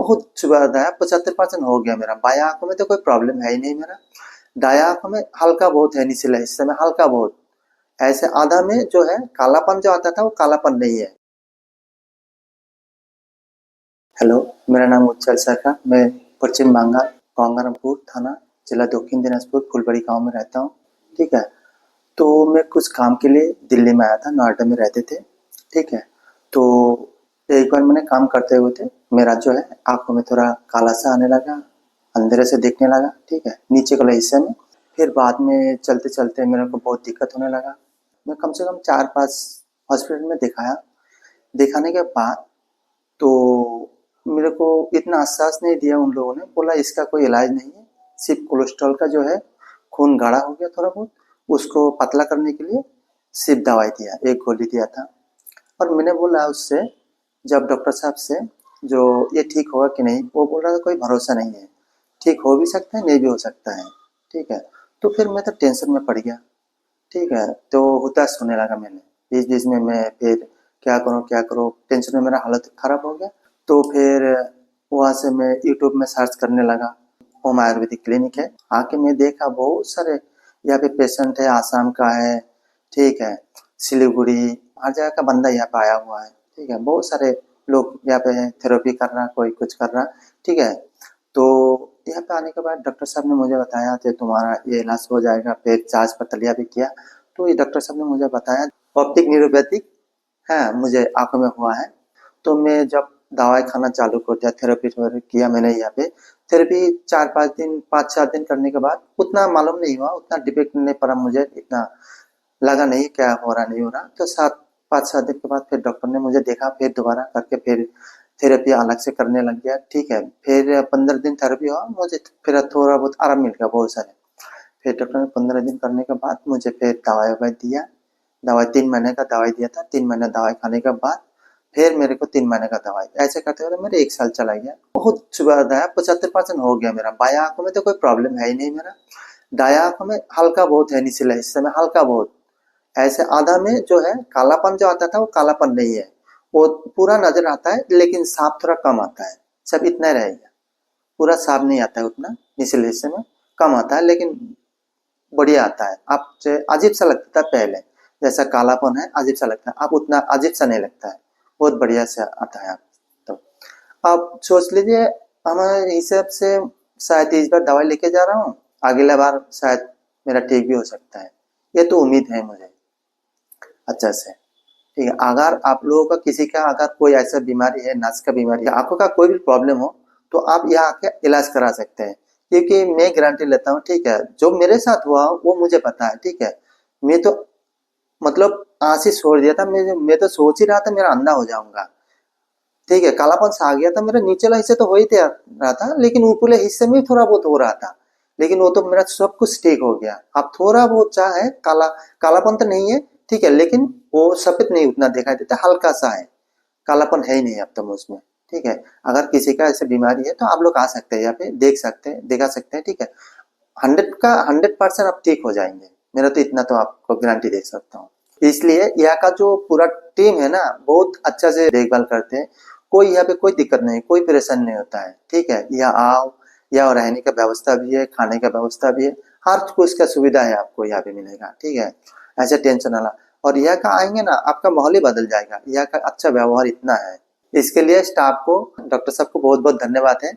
बहुत ज़्यादा है, 75% हो गया मेरा। बायाँ आँखों में तो कोई प्रॉब्लम है ही नहीं मेरा। दायाँ आँखों में हल्का बहुत है, निचले हिस्से में हल्का बहुत। ऐसे आधा में जो है कालापन जो आता था वो कालापन नहीं है। हेलो, मेरा नाम उज्जवल सरकार, मैं पश्चिम बंगाल गंगारामपुर थाना, जिला दक्षिण दिनाजपुर, फुलबाड़ी गाँव में रहता हूँ। ठीक है, तो मैं कुछ काम के लिए दिल्ली में आया था, नोएडा में रहते थे। ठीक है, तो एक बार मैंने काम करते हुए थे, मेरा जो है आंखों में थोड़ा काला सा आने लगा, अंधेरे से दिखने लगा। ठीक है, नीचे वाले हिस्से में। फिर बाद में चलते चलते मेरे को बहुत दिक्कत होने लगा। मैं कम से कम 4-5 हॉस्पिटल में दिखाया। दिखाने के बाद तो मेरे को इतना आश्वास नहीं दिया उन लोगों ने, बोला इसका कोई इलाज नहीं है, सिर्फ कोलेस्ट्रॉल का जो है खून गाढ़ा हो गया थोड़ा बहुत, उसको पतला करने के लिए सिर्फ दवाई दिया, एक गोली दिया था। और मैंने बोला उससे, जब डॉक्टर साहब से, जो ये ठीक होगा कि नहीं, वो बोल रहा था कोई भरोसा नहीं है, ठीक हो भी सकता है नहीं भी हो सकता है। ठीक है, तो फिर मैं तो टेंशन में पड़ गया। ठीक है, तो हुताश होने लगा मैंने, बीच बीच में मैं फिर क्या करूँ, टेंशन में मेरा हालत खराब हो गया। तो फिर वहाँ से मैं यूट्यूब में सर्च करने लगा। होम आयुर्वेदिक क्लिनिक है, आके मैं देखा बहुत सारे यहाँ पे पेशेंट है, आसाम का है, ठीक है, सिलीगुड़ी, हर जगह का बंदा यहाँ पे आया हुआ है। ठीक है, बहुत सारे लोग यहाँ पे है, थेरेपी कर रहा, कोई कुछ कर रहा। ठीक है, तो यहाँ पे आने के बाद डॉक्टर साहब ने मुझे बताया कि तुम्हारा ये इलाज हो जाएगा। फिर जांच पड़ताल भी किया, तो ये डॉक्टर साहब ने मुझे बताया ऑप्टिक न्यूरोपैथिक है, मुझे आंखों में हुआ है। तो मैं जब दवाई खाना चालू कर दिया, थेरेपी किया मैंने यहाँ पे। थेरेपी 4-5 दिन, 5-7 दिन करने के बाद उतना मालूम नहीं हुआ, उतना डिफेक्ट नहीं पड़ा मुझे, इतना लगा नहीं क्या हो रहा नहीं हो रहा। तो 5-7 दिन के बाद फिर डॉक्टर ने मुझे देखा, फिर दोबारा करके फिर थेरेपी अलग से करने लग गया। ठीक है, फिर 15 दिन थेरेपी हुआ, मुझे फिर थोड़ा बहुत आराम मिल गया बहुत सारे। फिर डॉक्टर ने 15 दिन करने के बाद मुझे फिर दवाई ववाई दिया। दवाई 3 महीने का दवाई दिया था। 3 महीने दवाई खाने के बाद फिर मेरे को 3 महीने का दवाई, ऐसे करते करते मेरे 1 साल चला गया। बहुत ज़्यादा है, 75% हो गया मेरा। बायाँ आंखों में तो कोई प्रॉब्लम है ही नहीं मेरा। दायाँ आंखों में हल्का बहुत है, निचले हिस्से में हल्का बहुत। ऐसे आधा में जो है कालापन जो आता था वो कालापन नहीं है, वो पूरा नजर आता है, लेकिन साफ थोड़ा कम आता है, सब इतना ही रहेगा। पूरा साफ नहीं आता है उतना, निचले हिस्से में कम आता है, लेकिन बढ़िया आता है। आप अजीब सा लगता था पहले, जैसा कालापन है अजीब सा लगता है, अब उतना अजीब सा नहीं लगता है, बहुत बढ़िया से आता है। आप तो आप सोच लीजिए, हमारे हिसाब से शायद इस बार दवाई लेके जा रहा हूँ, अगला बार शायद मेरा ठीक भी हो सकता है, ये तो उम्मीद है मुझे अच्छा से। ठीक है, अगर आप लोगों का किसी का अगर कोई ऐसा बीमारी है, नस का बीमारी है, आंखों का कोई भी प्रॉब्लम हो, तो आप यहाँ आके इलाज करा सकते हैं, क्योंकि मैं गारंटी लेता हूँ। ठीक है, जो मेरे साथ हुआ वो मुझे पता है। ठीक है, मैं तो मतलब आंख से छोड़ दिया था, मैं तो सोच ही रहा था मेरा अंधा हो जाऊंगा। ठीक है, कालापन सा आ गया था, मेरा नीचे वाला हिस्से तो हो ही रहा था, लेकिन ऊपरले हिस्से में थोड़ा बहुत हो रहा था, लेकिन वो तो मेरा सब कुछ ठीक हो गया। अब थोड़ा बहुत चाहे कालापन तो नहीं है, ठीक है, लेकिन वो सफेद नहीं उतना दिखाई देता, हल्का सा है, कालापन है ही नहीं अब तो मुझमें। ठीक है, अगर किसी का ऐसे बीमारी है तो आप लोग आ सकते हैं, यहाँ पे देख सकते हैं, दिखा सकते हैं। ठीक है, 100% आप ठीक हो जाएंगे, मेरा तो इतना तो आपको गारंटी दे सकता हूँ। इसलिए यहाँ का जो पूरा टीम है ना, बहुत अच्छा से देखभाल करते हैं, कोई यहाँ पे कोई दिक्कत नहीं, कोई परेशानी नहीं होता है। ठीक है, यहाँ आओ, यहाँ रहने का व्यवस्था भी है, खाने का व्यवस्था भी है, हर कुछ का सुविधा है, आपको यहाँ पे मिलेगा। ठीक है, ऐसे टेंशन वाला। और यहाँ का आएंगे ना, आपका माहौल ही बदल जाएगा, यहाँ का अच्छा व्यवहार इतना है। इसके लिए स्टाफ को, डॉक्टर साहब को बहुत बहुत धन्यवाद है।